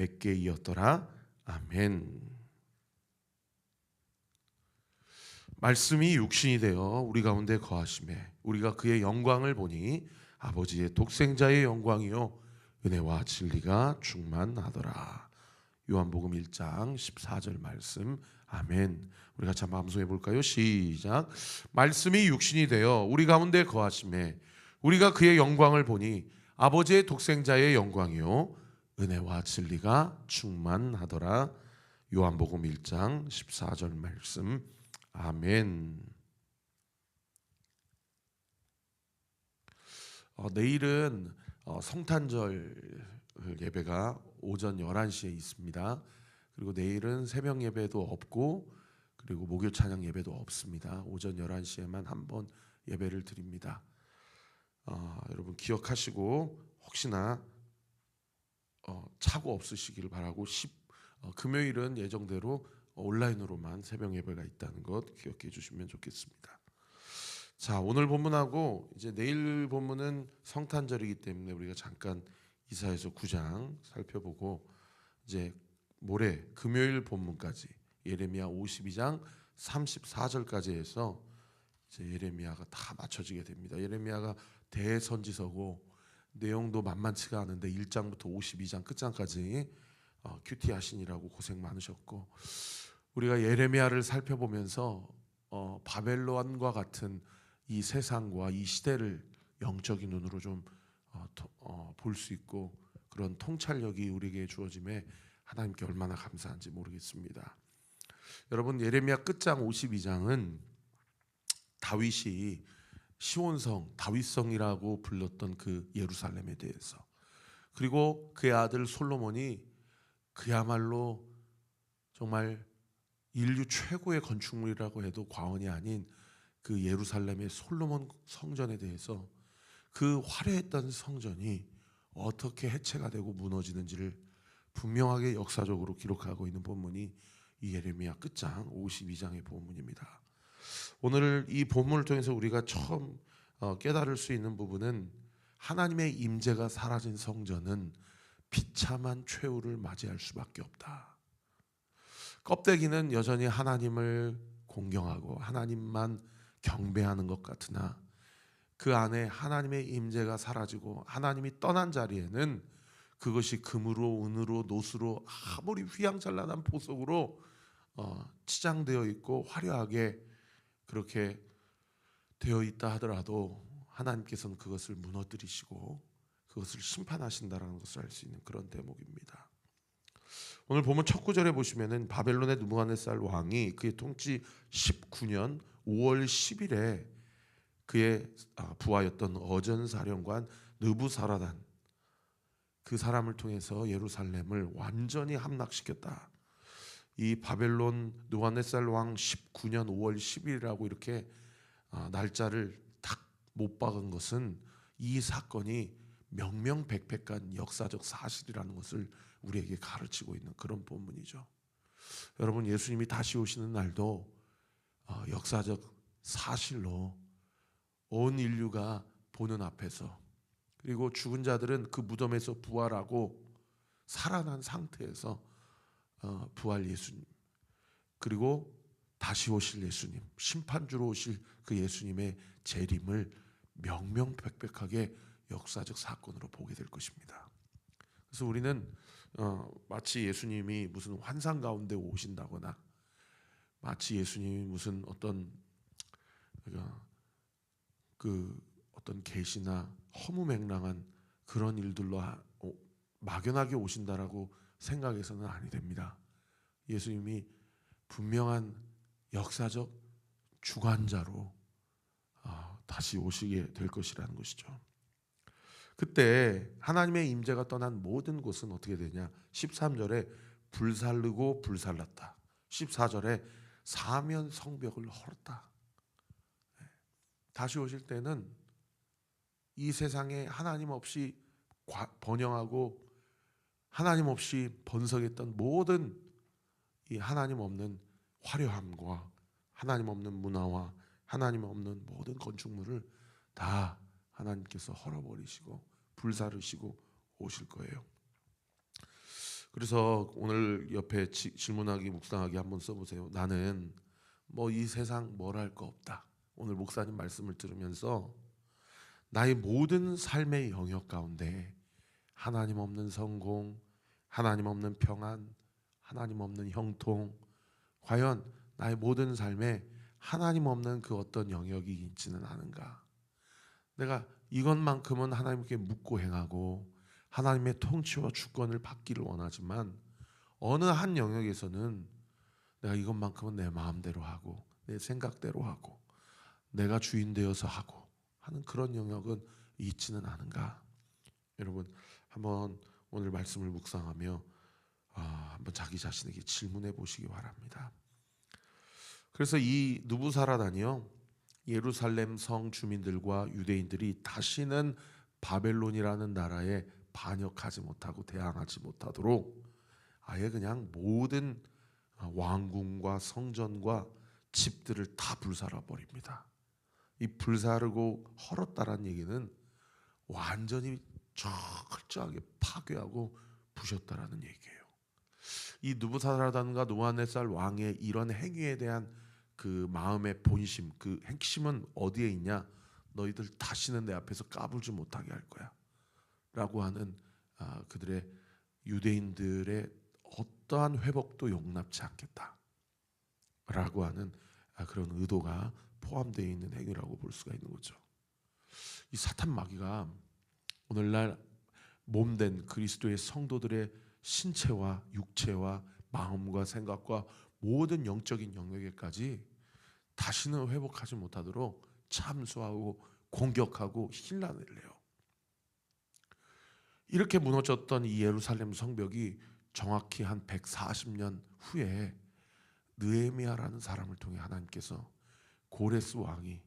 100개이었더라. 아멘. 말씀이 육신이 되어 우리 가운데 거하심에 우리가 그의 영광을 보니 아버지의 독생자의 영광이요 은혜와 진리가 충만하더라. 요한복음 1장 14절 말씀. 아멘. 우리 같이 한번 암송해 볼까요? 시작. 말씀이 육신이 되어 우리 가운데 거하심에 우리가 그의 영광을 보니 아버지의 독생자의 영광이요 은혜와 진리가 충만하더라. 요한복음 1장 14절 말씀. 아멘. 내일은 성탄절 예배가 오전 11시에 있습니다. 그리고 내일은 새벽 예배도 없고 그리고 목요 찬양 예배도 없습니다. 오전 11시에만 한 번 예배를 드립니다. 여러분 기억하시고 혹시나 착오 없으시길 바라고 금요일은 예정대로 온라인으로만 새벽 예배가 있다는 것 기억해 주시면 좋겠습니다. 자, 오늘 본문하고 이제 내일 본문은 성탄절이기 때문에 우리가 잠깐 이사야서 9장 살펴보고 이제 모레 금요일 본문까지 예레미야 52장 34절까지 해서 이제 예레미야가 다 맞춰지게 됩니다. 예레미야가 대선지서고 내용도 만만치가 않은데 1장부터 52장 끝장까지 큐티 하시느라고 고생 많으셨고 우리가 예레미야를 살펴보면서 바벨론과 같은 이 세상과 이 시대를 영적인 눈으로 좀 볼 수 있고 그런 통찰력이 우리에게 주어짐에 하나님께 얼마나 감사한지 모르겠습니다. 여러분 예레미야 끝장 52장은 다윗이 시온성, 다윗성이라고 불렀던 그 예루살렘에 대해서 그리고 그의 아들 솔로몬이 그야말로 정말 인류 최고의 건축물이라고 해도 과언이 아닌 그 예루살렘의 솔로몬 성전에 대해서 그 화려했던 성전이 어떻게 해체가 되고 무너지는지를 분명하게 역사적으로 기록하고 있는 본문이 이 예레미야 끝장 52장의 본문입니다. 오늘 이 본문을 통해서 우리가 처음 깨달을 수 있는 부분은 하나님의 임재가 사라진 성전은 비참한 최후를 맞이할 수밖에 없다. 껍데기는 여전히 하나님을 공경하고 하나님만 경배하는 것 같으나 그 안에 하나님의 임재가 사라지고 하나님이 떠난 자리에는 그것이 금으로 은으로 노수로 아무리 휘황찬란한 보석으로 치장되어 있고 화려하게 그렇게 되어 있다 하더라도 하나님께서는 그것을 무너뜨리시고 그것을 심판하신다라는 것을 알 수 있는 그런 대목입니다. 오늘 보면 첫 구절에 보시면은 바벨론의 느부갓네살 왕이 그의 통치 19년 5월 10일에 그의 부하였던 어전사령관 느부사라단 그 사람을 통해서 예루살렘을 완전히 함락시켰다. 이 바벨론 느부갓네살 왕 19년 5월 10일이라고 이렇게 날짜를 딱 못 박은 것은 이 사건이 명명백백한 역사적 사실이라는 것을 우리에게 가르치고 있는 그런 본문이죠. 여러분 예수님이 다시 오시는 날도 역사적 사실로 온 인류가 보는 앞에서 그리고 죽은 자들은 그 무덤에서 부활하고 살아난 상태에서 부활 예수님 그리고 다시 오실 예수님 심판주로 오실 그 예수님의 재림을 명명백백하게 역사적 사건으로 보게 될 것입니다. 그래서 우리는 마치 예수님이 무슨 환상 가운데 오신다거나 마치 예수님이 무슨 어떤 계시나 허무맹랑한 그런 일들로 막연하게 오신다라고 생각해서는 아니 됩니다. 예수님이 분명한 역사적 주관자로 다시 오시게 될 것이라는 것이죠. 그때 하나님의 임재가 떠난 모든 곳은 어떻게 되냐? 13절에 불살르고 불살랐다. 14절에 사면 성벽을 헐었다. 다시 오실 때는 이 세상에 하나님 없이 번영하고 하나님 없이 번성했던 모든 이 하나님 없는 화려함과 하나님 없는 문화와 하나님 없는 모든 건축물을 다 하나님께서 헐어버리시고 불사르시고 오실 거예요. 그래서 오늘 옆에 질문하기 묵상하기 한번 써보세요. 나는 뭐 이 세상 뭘 할 거 없다. 오늘 목사님 말씀을 들으면서 나의 모든 삶의 영역 가운데 하나님 없는 성공, 하나님 없는 평안, 하나님 없는 형통, 과연 나의 모든 삶에 하나님 없는 그 어떤 영역이 있지는 않은가? 내가 이것만큼은 하나님께 묻고 행하고 하나님의 통치와 주권을 받기를 원하지만 어느 한 영역에서는 내가 이것만큼은 내 마음대로 하고 내 생각대로 하고 내가 주인 되어서 하고 하는 그런 영역은 있지는 않은가? 여러분 한번 오늘 말씀을 묵상하며 한번 자기 자신에게 질문해 보시기 바랍니다. 그래서 이 느부사라단이요, 예루살렘 성 주민들과 유대인들이 다시는 바벨론이라는 나라에 반역하지 못하고 대항하지 못하도록 아예 그냥 모든 왕궁과 성전과 집들을 다 불살아 버립니다. 이 불사르고 헐었다라는 얘기는 완전히 철저하게 파괴하고 부셨다라는 얘기예요. 이 느부사라단과 느부갓네살 왕의 이런 행위에 대한 그 마음의 본심, 그 핵심은 어디에 있냐? 너희들 다시는 내 앞에서 까불지 못하게 할 거야 라고 하는 그들의 유대인들의 어떠한 회복도 용납치 않겠다 라고 하는 그런 의도가 포함되어 있는 행위라고 볼 수가 있는 거죠. 이 사탄 마귀가 오늘날 몸된 그리스도의 성도들의 신체와 육체와 마음과 생각과 모든 영적인 영역에까지 다시는 회복하지 못하도록 참수하고 공격하고 힐난을 내요. 이렇게 무너졌던 이 예루살렘 성벽이 정확히 한 140년 후에 느헤미야라는 사람을 통해 하나님께서 고레스 왕이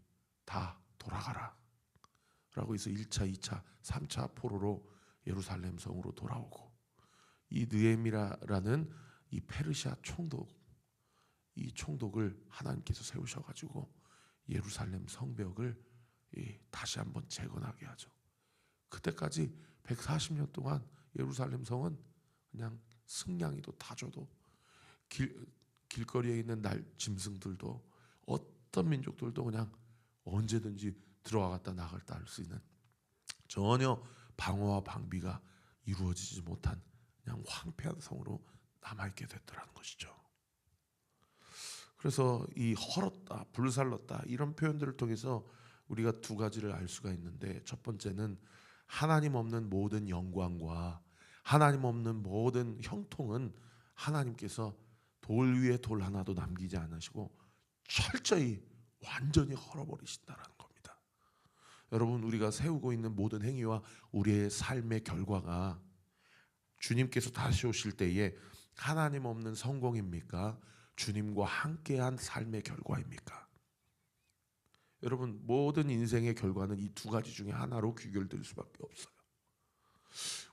다 돌아가라 라고 해서 1차, 2차, 3차 포로로 예루살렘 성으로 돌아오고, 이 느헤미야라는 이 페르시아 총독, 이 총독을 하나님께서 세우셔가지고 예루살렘 성벽을 다시 한번 재건하게 하죠. 그때까지 140년 동안 예루살렘 성은 그냥 승냥이도 다 줘도 길거리에 있는 짐승들도 어떤 민족들도 그냥 언제든지 들어왔다 나갔다 할 수 있는 전혀 방어와 방비가 이루어지지 못한 그냥 황폐한 성으로 남아있게 됐더라는 것이죠. 그래서 이 헐었다, 불살렀다 이런 표현들을 통해서 우리가 두 가지를 알 수가 있는데, 첫 번째는 하나님 없는 모든 영광과 하나님 없는 모든 형통은 하나님께서 돌 위에 돌 하나도 남기지 않으시고 철저히 완전히 헐어버리신다라는 겁니다. 여러분, 우리가 세우고 있는 모든 행위와 우리의 삶의 결과가 주님께서 다시 오실 때에 하나님 없는 성공입니까? 주님과 함께한 삶의 결과입니까? 여러분, 모든 인생의 결과는 이 두 가지 중에 하나로 귀결될 수밖에 없어요.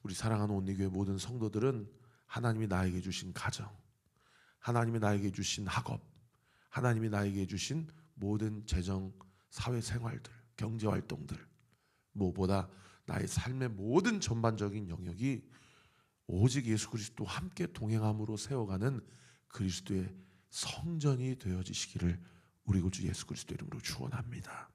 우리 사랑하는 온리교회 모든 성도들은 하나님이 나에게 주신 가정, 하나님이 나에게 주신 학업, 하나님이 나에게 주신 모든 재정, 사회생활들, 경제활동들, 무엇보다 나의 삶의 모든 전반적인 영역이 오직 예수 그리스도와 함께 동행함으로 세워가는 그리스도의 성전이 되어지시기를 우리 구주 예수 그리스도 이름으로 축원합니다.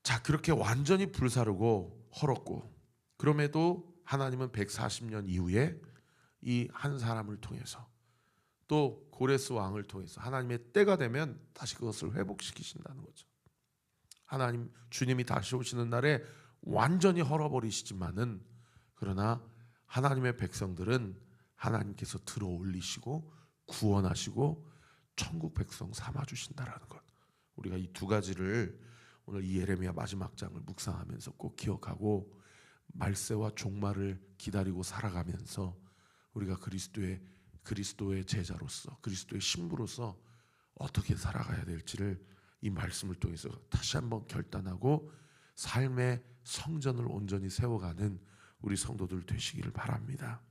자, 그렇게 완전히 불사르고 헐었고, 그럼에도 하나님은 140년 이후에 이 한 사람을 통해서 또 고레스 왕을 통해서 하나님의 때가 되면 다시 그것을 회복시키신다는 거죠. 하나님, 주님이 다시 오시는 날에 완전히 헐어버리시지만은, 그러나 하나님의 백성들은 하나님께서 들어 올리시고 구원하시고 천국 백성 삼아 주신다라는 것, 우리가 이 두 가지를 오늘 이 예레미야 마지막 장을 묵상하면서 꼭 기억하고 말세와 종말을 기다리고 살아가면서 우리가 그리스도의 제자로서, 그리스도의 신부로서 어떻게 살아가야 될지를 이 말씀을 통해서 다시 한번 결단하고 삶의 성전을 온전히 세워가는 우리 성도들 되시기를 바랍니다.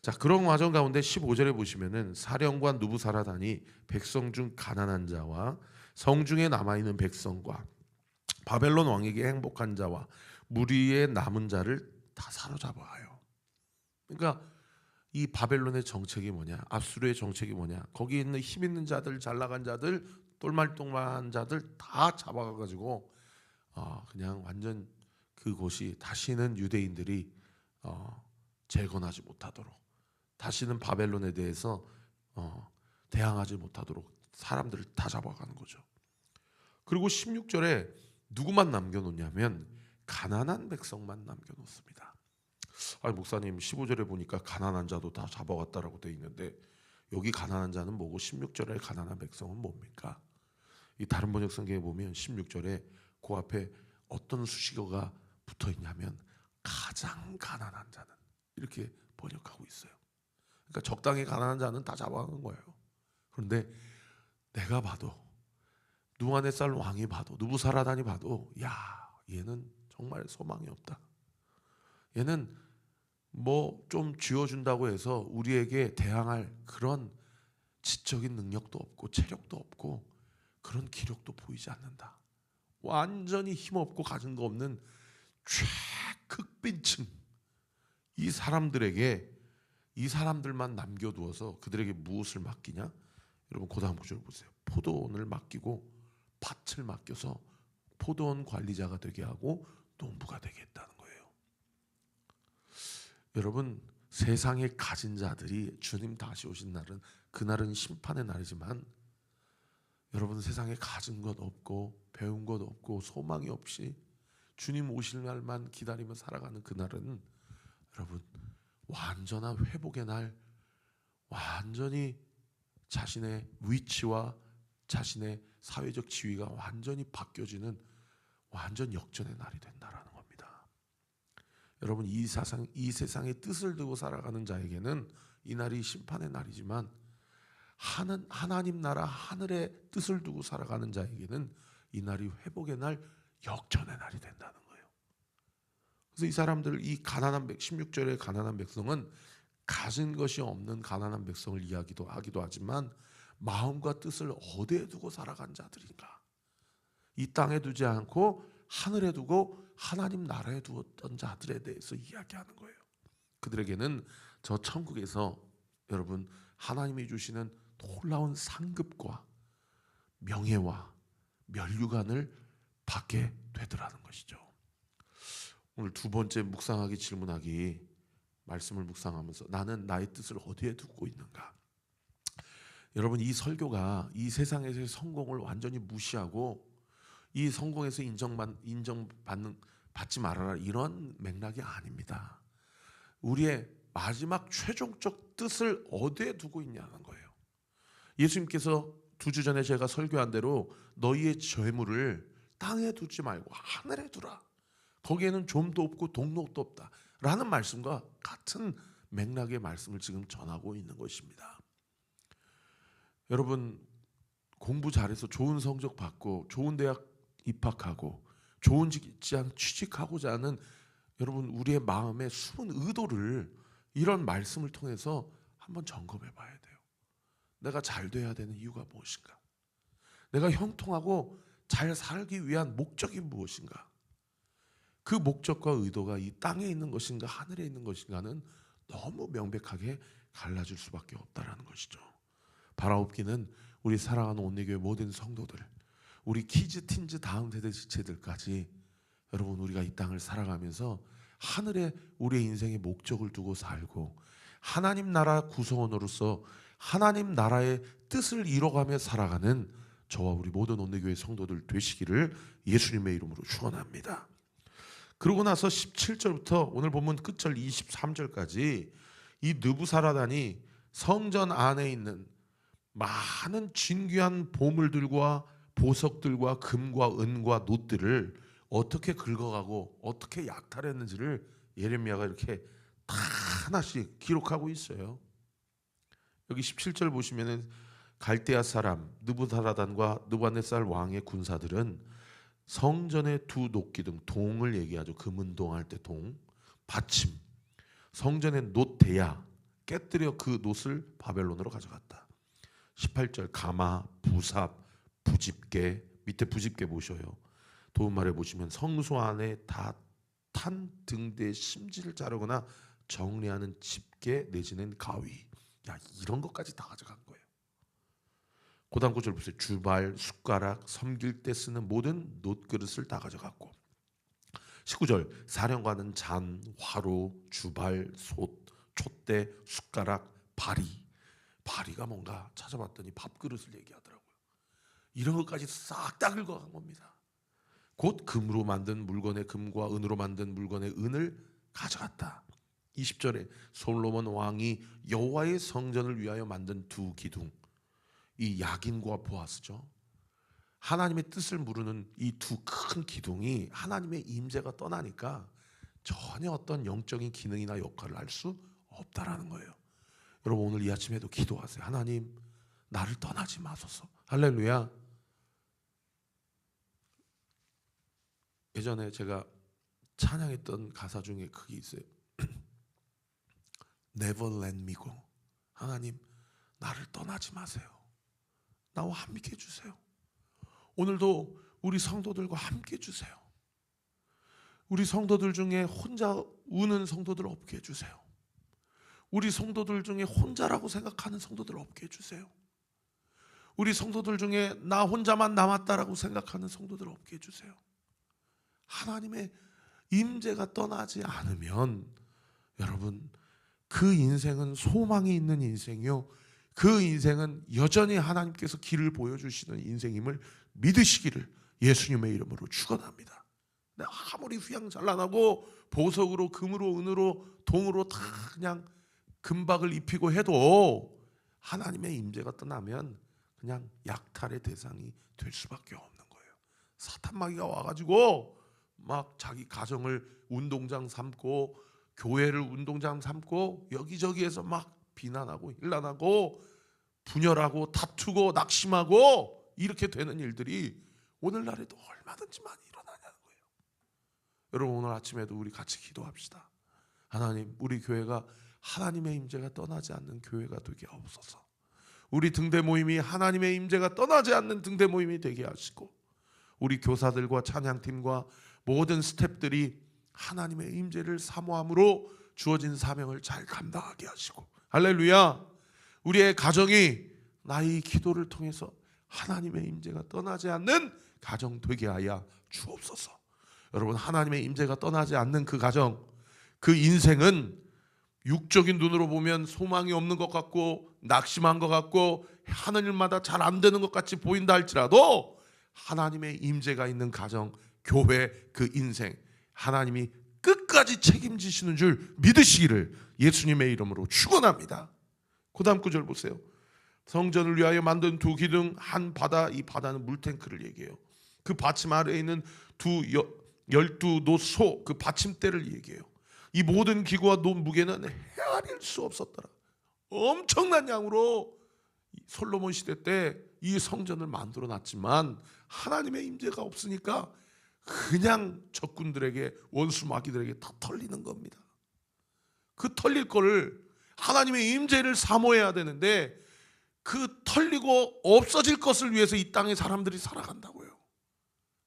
자, 그런 과정 가운데 15절에 보시면은 사령관 느부사라단이 백성 중 가난한 자와 성중에 남아있는 백성과 바벨론 왕에게 행복한 자와 무리의 남은 자를 다 사로잡아요. 그러니까 이 바벨론의 정책이 뭐냐? 압수르의 정책이 뭐냐? 거기 있는 힘 있는 자들, 잘 나간 자들, 똘말똥말한 자들 다 잡아가지고 그냥 완전 그곳이 다시는 유대인들이 재건하지 못하도록, 다시는 바벨론에 대해서 대항하지 못하도록 사람들을 다 잡아가는 거죠. 그리고 16절에 누구만 남겨놓냐면 가난한 백성만 남겨놓습니다. 목사님 15절에 보니까 가난한 자도 다 잡아갔다라고 되어 있는데 여기 가난한 자는 뭐고 16절에 가난한 백성은 뭡니까? 이 다른 번역 성경에 보면 16절에 그 앞에 어떤 수식어가 붙어 있냐면 가장 가난한 자는, 이렇게 번역하고 있어요. 그러니까 적당히 가난한 자는 다 잡아간 거예요. 그런데 내가 봐도, 누아네살 왕이 봐도, 느부사라단이 봐도, 야, 얘는 정말 소망이 없다. 얘는 뭐 좀 쥐어준다고 해서 우리에게 대항할 그런 지적인 능력도 없고 체력도 없고 그런 기력도 보이지 않는다. 완전히 힘없고 가진 거 없는 최극빈층, 이 사람들만 남겨두어서 그들에게 무엇을 맡기냐? 여러분 그 다음 구절 보세요. 포도원을 맡기고 밭을 맡겨서 포도원 관리자가 되게 하고 농부가 되게 했다는 거예요. 여러분, 세상에 가진 자들이 주님 다시 오신 날은, 그날은 심판의 날이지만 여러분, 세상에 가진 것 없고 배운 것 없고 소망이 없이 주님 오실 날만 기다리며 살아가는 그날은 여러분, 완전한 회복의 날, 완전히 자신의 위치와 자신의 사회적 지위가 완전히 바뀌어지는 완전 역전의 날이 된다라는 겁니다. 여러분, 이 세상의 뜻을 두고 살아가는 자에게는 이 날이 심판의 날이지만 하나님 나라 하늘의 뜻을 두고 살아가는 자에게는 이 날이 회복의 날, 역전의 날이 된다는 거예요. 그래서 이 사람들, 이 가난한 16절의 가난한 백성은 가진 것이 없는 가난한 백성을 이야기도 하기도 하지만 마음과 뜻을 어디에 두고 살아간 자들인가? 이 땅에 두지 않고 하늘에 두고 하나님 나라에 두었던 자들에 대해서 이야기하는 거예요. 그들에게는 저 천국에서 여러분, 하나님이 주시는 놀라운 상급과 명예와 면류관을 받게 되더라는 것이죠. 오늘 두 번째 묵상하기 질문하기, 말씀을 묵상하면서 나는 나의 뜻을 어디에 두고 있는가? 여러분, 이 설교가 이 세상에서의 성공을 완전히 무시하고 이 성공에서 받지 말아라, 이런 맥락이 아닙니다. 우리의 마지막 최종적 뜻을 어디에 두고 있냐는 거예요. 예수님께서 2주 전에 제가 설교한 대로 너희의 재물을 땅에 두지 말고 하늘에 두라. 거기에는 좀도 없고 동록도 없다 라는 말씀과 같은 맥락의 말씀을 지금 전하고 있는 것입니다. 여러분, 공부 잘해서 좋은 성적 받고 좋은 대학 입학하고 좋은 직장 취직하고자 하는 여러분, 우리의 마음의 숨은 의도를 이런 말씀을 통해서 한번 점검해 봐야 돼요. 내가 잘 돼야 되는 이유가 무엇인가? 내가 형통하고 잘 살기 위한 목적이 무엇인가? 그 목적과 의도가 이 땅에 있는 것인가 하늘에 있는 것인가는 너무 명백하게 갈라질 수밖에 없다라는 것이죠. 바라옵기는 우리 사랑하는 온리교회 모든 성도들, 우리 키즈, 틴즈 다음 세대 지체들까지 여러분, 우리가 이 땅을 살아가면서 하늘에 우리의 인생의 목적을 두고 살고 하나님 나라 구성원으로서 하나님 나라의 뜻을 이뤄가며 살아가는 저와 우리 모든 온리교회 성도들 되시기를 예수님의 이름으로 축원합니다. 그러고 나서 17절부터 오늘 본문 끝절 23절까지 이 느부사라단이 성전 안에 있는 많은 진귀한 보물들과 보석들과 금과 은과 놋들을 어떻게 긁어가고 어떻게 약탈했는지를 예레미야가 이렇게 다 하나씩 기록하고 있어요. 여기 17절 보시면은 갈대아 사람 느부사라단과 느부갓네살 왕의 군사들은 성전의 두 녹기둥, 동을 얘기하죠. 금은동 할 때 동, 받침, 성전의 놋대야 깨뜨려 그 놋을 바벨론으로 가져갔다. 18절 가마, 부삽, 부집개, 밑에 부집개 보셔요. 도움말에 보시면 성소 안에 다 탄 등대의 심지를 자르거나 정리하는 집게 내지는 가위, 야 이런 것까지 다 가져간 거예요. 고단 9절 보세요. 주발, 숟가락, 섬길 때 쓰는 모든 놋그릇을 다 가져갔고, 19절 사령관은 잔, 화로, 주발, 솥, 촛대, 숟가락, 바리가 뭔가 찾아봤더니 밥그릇을 얘기하더라고요. 이런 것까지 싹 다 긁어간 겁니다. 곧 금으로 만든 물건의 금과 은으로 만든 물건의 은을 가져갔다. 20절에 솔로몬 왕이 여호와의 성전을 위하여 만든 두 기둥, 이 야긴과 보아스죠. 하나님의 뜻을 모르는 이 두 큰 기둥이 하나님의 임재가 떠나니까 전혀 어떤 영적인 기능이나 역할을 할 수 없다라는 거예요. 여러분 오늘 이 아침에도 기도하세요. 하나님 나를 떠나지 마소서. 할렐루야. 예전에 제가 찬양했던 가사 중에 그게 있어요. Never let me go. 하나님 나를 떠나지 마세요. 나와 함께 해주세요. 오늘도 우리 성도들과 함께 해주세요. 우리 성도들 중에 혼자 우는 성도들 없게 해주세요. 우리 성도들 중에 혼자라고 생각하는 성도들 없게 해주세요. 우리 성도들 중에 나 혼자만 남았다라고 생각하는 성도들 없게 해주세요. 하나님의 임재가 떠나지 않으면 여러분 그 인생은 소망이 있는 인생이요, 그 인생은 여전히 하나님께서 길을 보여주시는 인생임을 믿으시기를 예수님의 이름으로 축원합니다. 아무리 휘황찬란하고 보석으로 금으로 은으로 동으로 다 그냥 금박을 입히고 해도 하나님의 임재가 떠나면 그냥 약탈의 대상이 될 수밖에 없는 거예요. 사탄 마귀가 와가지고 막 자기 가정을 운동장 삼고 교회를 운동장 삼고 여기저기에서 막 비난하고 일난하고 분열하고 다투고 낙심하고 이렇게 되는 일들이 오늘날에도 얼마든지 많이 일어나냐는 거예요. 여러분 오늘 아침에도 우리 같이 기도합시다. 하나님 우리 교회가 하나님의 임재가 떠나지 않는 교회가 되게 하옵소서. 우리 등대 모임이 하나님의 임재가 떠나지 않는 등대 모임이 되게 하시고, 우리 교사들과 찬양팀과 모든 스태프들이 하나님의 임재를 사모함으로 주어진 사명을 잘 감당하게 하시고, 할렐루야. 우리의 가정이 나의 기도를 통해서 하나님의 임재가 떠나지 않는 가정 되게 하여 주옵소서. 여러분 하나님의 임재가 떠나지 않는 그 가정, 그 인생은 육적인 눈으로 보면 소망이 없는 것 같고 낙심한 것 같고 하는 일마다 잘 안 되는 것 같이 보인다 할지라도 하나님의 임재가 있는 가정, 교회, 그 인생 하나님이 끝까지 책임지시는 줄 믿으시기를 예수님의 이름으로 축원합니다. 그 다음 구절 보세요. 성전을 위하여 만든 두 기둥, 한 바다, 이 바다는 물탱크를 얘기해요. 그 받침 아래에 있는 12놋소, 그 받침대를 얘기해요. 이 모든 기구와 놋 무게는 헤아릴 수 없었더라. 엄청난 양으로 솔로몬 시대 때 이 성전을 만들어 놨지만 하나님의 임재가 없으니까 그냥 적군들에게, 원수 마귀들에게 다 털리는 겁니다. 그 털릴 거를 하나님의 임재를 사모해야 되는데 그 털리고 없어질 것을 위해서 이 땅에 사람들이 살아간다고요.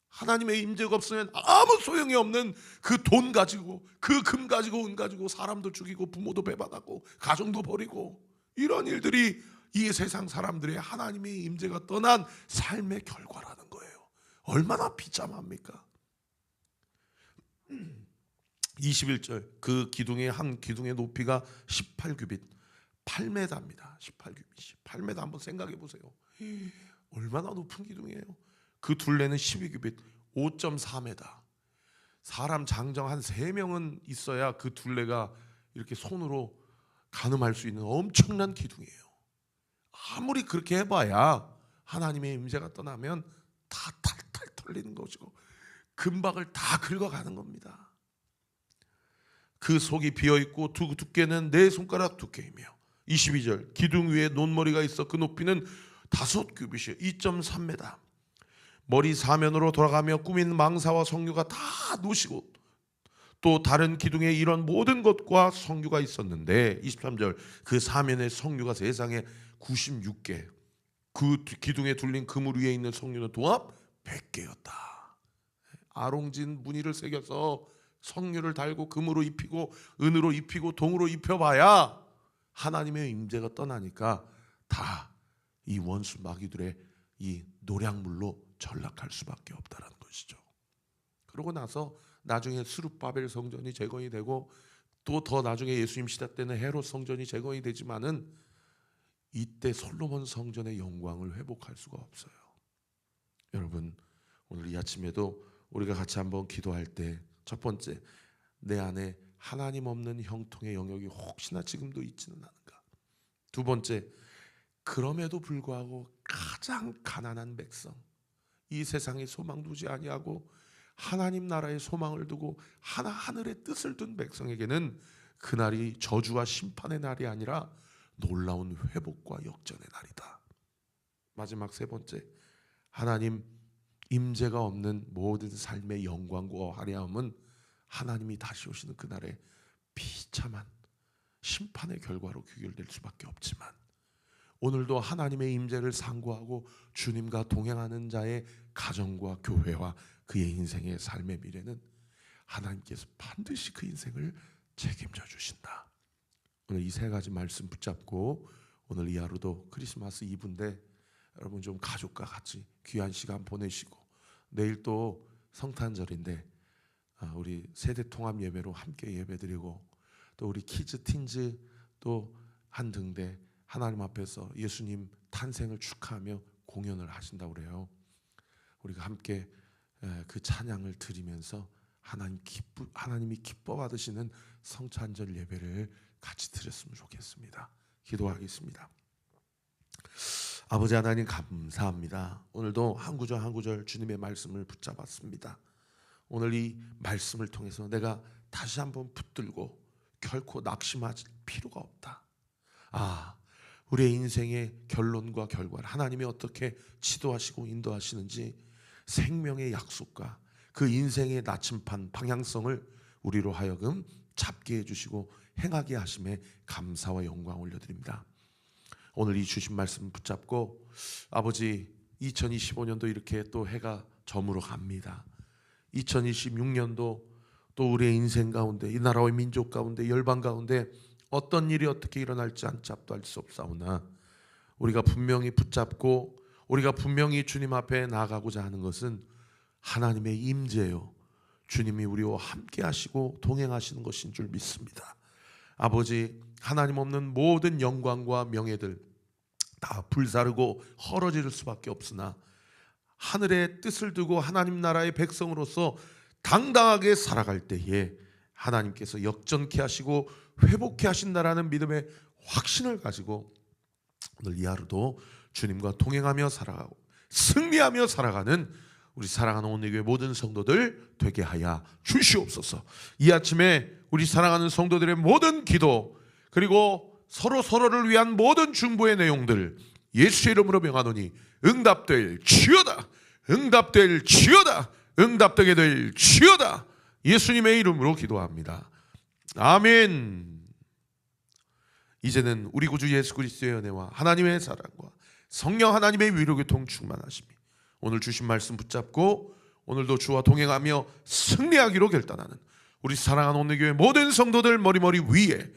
하나님의 임재가 없으면 아무 소용이 없는 그 돈 가지고, 그 금 가지고, 은 가지고 사람도 죽이고 부모도 배반하고 가정도 버리고, 이런 일들이 이 세상 사람들의 하나님의 임재가 떠난 삶의 결과라는 거예요. 얼마나 비참합니까? 21절 그 기둥의 한 기둥의 높이가 18규빗 8m입니다. 18규빗 8m 한번 생각해 보세요. 얼마나 높은 기둥이에요. 그 둘레는 12규빗 5.4m. 사람 장정 한 3명은 있어야 그 둘레가 이렇게 손으로 가늠할 수 있는 엄청난 기둥이에요. 아무리 그렇게 해봐야 하나님의 임재가 떠나면 다 탈탈 털리는 것이고 금박을 다 긁어가는 겁니다. 그 속이 비어있고 두께는 4손가락 두께이며, 22절 기둥 위에 논머리가 있어 그 높이는 5규빗이요 2.3m. 머리 사면으로 돌아가며 꾸민 망사와 성류가 다 놓으시고, 또 다른 기둥에 이런 모든 것과 성류가 있었는데, 23절 그 사면의 성류가 세상에 96개, 그 기둥에 둘린 그물 위에 있는 성류는 도합 100개였다. 아롱진 무늬를 새겨서 성류를 달고 금으로 입히고 은으로 입히고 동으로 입혀봐야 하나님의 임재가 떠나니까 다 이 원수 마귀들의 이 노략물로 전락할 수밖에 없다라는 것이죠. 그러고 나서 나중에 스룹바벨 성전이 재건이 되고 또 더 나중에 예수님 시대 때는 헤롯 성전이 재건이 되지만은 이때 솔로몬 성전의 영광을 회복할 수가 없어요. 여러분, 오늘 이 아침에도 우리가 같이 한번 기도할 때 첫 번째, 내 안에 하나님 없는 형통의 영역이 혹시나 지금도 있지는 않은가. 두 번째, 그럼에도 불구하고 가장 가난한 백성, 이 세상에 소망 두지 아니하고 하나님 나라의 소망을 두고 하늘의 뜻을 둔 백성에게는 그날이 저주와 심판의 날이 아니라 놀라운 회복과 역전의 날이다. 마지막 세 번째, 하나님 임재가 없는 모든 삶의 영광과 화려함은 하나님이 다시 오시는 그날의 비참한 심판의 결과로 귀결될 수밖에 없지만, 오늘도 하나님의 임재를 상고하고 주님과 동행하는 자의 가정과 교회와 그의 인생의 삶의 미래는 하나님께서 반드시 그 인생을 책임져 주신다. 오늘 이 세 가지 말씀 붙잡고 오늘 이 하루도 크리스마스 이브인데 여러분 좀 가족과 같이 귀한 시간 보내시고, 내일 또 성탄절인데 우리 세대 통합 예배로 함께 예배드리고, 또 우리 키즈 틴즈 또 한 등대 하나님 앞에서 예수님 탄생을 축하하며 공연을 하신다고 그래요. 우리가 함께 그 찬양을 드리면서 하나님이 기뻐 받으시는 성탄절 예배를 같이 드렸으면 좋겠습니다. 기도하겠습니다. 아버지 하나님 감사합니다. 오늘도 한 구절 한 구절 주님의 말씀을 붙잡았습니다. 오늘 이 말씀을 통해서 내가 다시 한번 붙들고 결코 낙심할 필요가 없다. 우리의 인생의 결론과 결과를 하나님이 어떻게 지도하시고 인도하시는지 생명의 약속과 그 인생의 나침판 방향성을 우리로 하여금 잡게 해주시고 행하게 하심에 감사와 영광 올려드립니다. 오늘 이 주신 말씀 붙잡고 아버지 2025년도 이렇게 또 해가 저물어 갑니다. 2026년도 또 우리의 인생 가운데 이 나라와 민족 가운데 열방 가운데 어떤 일이 어떻게 일어날지 안잡도 알 수 없사오나 우리가 분명히 붙잡고 우리가 분명히 주님 앞에 나아가고자 하는 것은 하나님의 임재요, 주님이 우리와 함께 하시고 동행하시는 것인 줄 믿습니다. 아버지, 하나님 없는 모든 영광과 명예들 다 불사르고 헐어질 수밖에 없으나 하늘의 뜻을 두고 하나님 나라의 백성으로서 당당하게 살아갈 때에 하나님께서 역전케 하시고 회복케 하신다라는 믿음의 확신을 가지고 오늘 이 하루도 주님과 동행하며 살아가고 승리하며 살아가는 우리 사랑하는 온누리교회 모든 성도들 되게 하여 주시옵소서. 이 아침에 우리 사랑하는 성도들의 모든 기도 그리고 서로를 위한 모든 중보의 내용들 예수의 이름으로 명하노니 응답될 지어다, 응답될 지어다, 응답되게 될 지어다. 예수님의 이름으로 기도합니다. 아멘. 이제는 우리 구주 예수 그리스도의 은혜와 하나님의 사랑과 성령 하나님의 위로교통 충만하심이 오늘 주신 말씀 붙잡고 오늘도 주와 동행하며 승리하기로 결단하는 우리 사랑하는 온누리교회 모든 성도들 머리머리 위에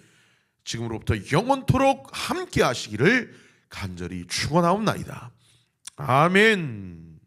지금으로부터 영원토록 함께 하시기를 간절히 축원하옵나이다. 아멘.